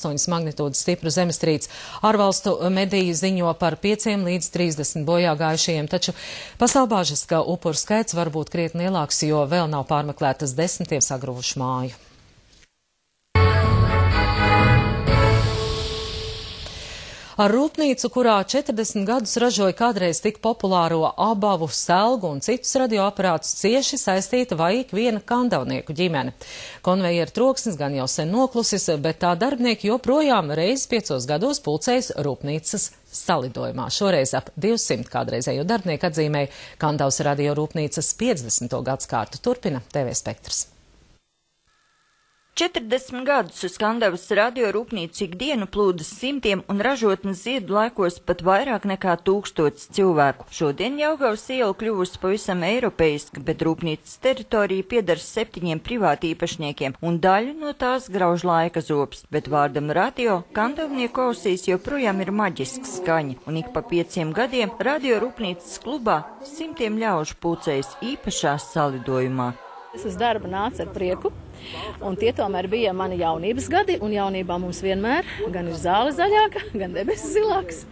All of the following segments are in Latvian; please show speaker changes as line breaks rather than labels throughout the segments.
8 magnitūdas stipru zemestrīci. Ārvalstu mediji ziņo par 5 līdz 30 bojā gājušajiem, taču pastāv bāžas, ka upuru skaits var būt krietni lielāks, jo vēl nav pārmeklētas desmitiem sagruvušu māju. Ar rūpnīcu, kurā 40 gadus ražoja kādreiz tik populāro abavu, selgu un citus radioaparātus, cieši saistīta vai ikviena kandavnieku ģimene. Konvejeru troksnis gan jau sen noklusis, bet tā darbinieki joprojām reiz 5 gados pulcējas rūpnīcas salidojumā. Šoreiz ap 200 kādreizējo darbinieku atzīmēja Kandavas radio rūpnīcas 50. gadskārtu. Turpina TV Spektrs.
40 gadus uz Kandavas radio rūpnīcu ikdienu plūdas simtiem un ražotnes ziedu laikos pat vairāk nekā 1000 cilvēku. Šodien Jelgavas iela kļuvusi pavisam eiropeiska, bet rūpnīcas teritorija pieder 7 privātīpašniekiem un daļu no tās grauž laika zops. Bet vārdam radio kandavnieku ausīs joprojām ir maģiska skaņa, un ik pa 5 gadiem radio rūpnīcas klubā simtiem ļaužu pulcējas īpašā salidojumā.
Es uz darbu nācu ar prieku, un tie tomēr bija mani jaunības gadi, un jaunībā mums vienmēr gan ir zāle zaļāka, gan debesis zilāks.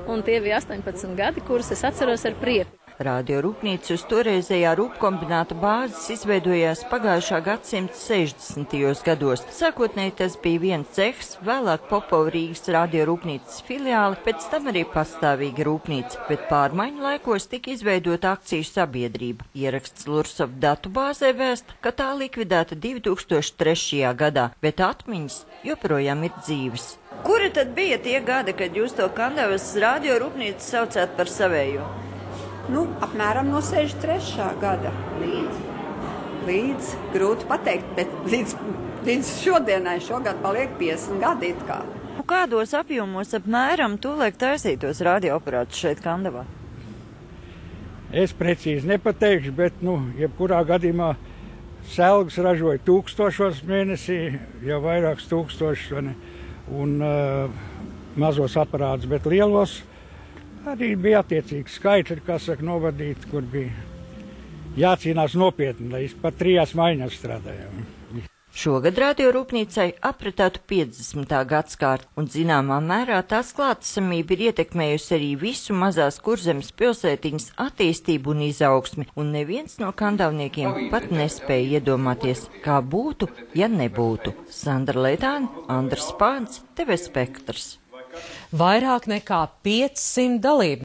Un tie bija 18 gadi, kurus es atceros ar prieku.
Radio rūpnīca uz toreizējā rūpkombināta bāzes izveidojās pagājušā gadsimta 60. gados. Sākotnēji tas bija viens cehs, vēlāk Popova Rīgas radio rūpnīcas filiāli, pēc tam arī pastāvīga rūpnīca, bet pārmaiņu laikos tika izveidota akciju sabiedrība. Ieraksts Lursov datubāzē vēsta, ka tā likvidēta 2003. gadā, bet atmiņas joprojām ir dzīves. Kuri tad bija tie gadi, kad jūs to Kandavas radio rūpnīcu saucāt par savējo?
Apmēram no 63. gada. Līdz grūti pateikt, bet līdz šodienai šogad paliek 50 gadi it kā.
Kādos apjomos apmēram tūlēk taisītos radioaparātus šeit Kandavā?
Es precīzi nepateikšu, bet, jebkurā gadījumā selgas ražoja 1000 mēnesī, jau vairākus tūkstošus, un mazos aparātus, bet lielos arī bija attiecīgi skaitļi, novadīti, kur bija jācīnās nopietni, lai pat 3 maiņās strādājām.
Šogad radio rūpnīcai apritētu 50. gadskārtu, un zināmā mērā tās klātesamība ir ietekmējusi arī visu mazās Kurzemes pilsētiņas attīstību un izaugsmi, un neviens no kandavniekiem pat nespēja iedomāties, kā būtu, ja nebūtu. Sandra Leitāne, Andris Pāns, TV Spektrs.
Vairāk nekā 500 dalībnieku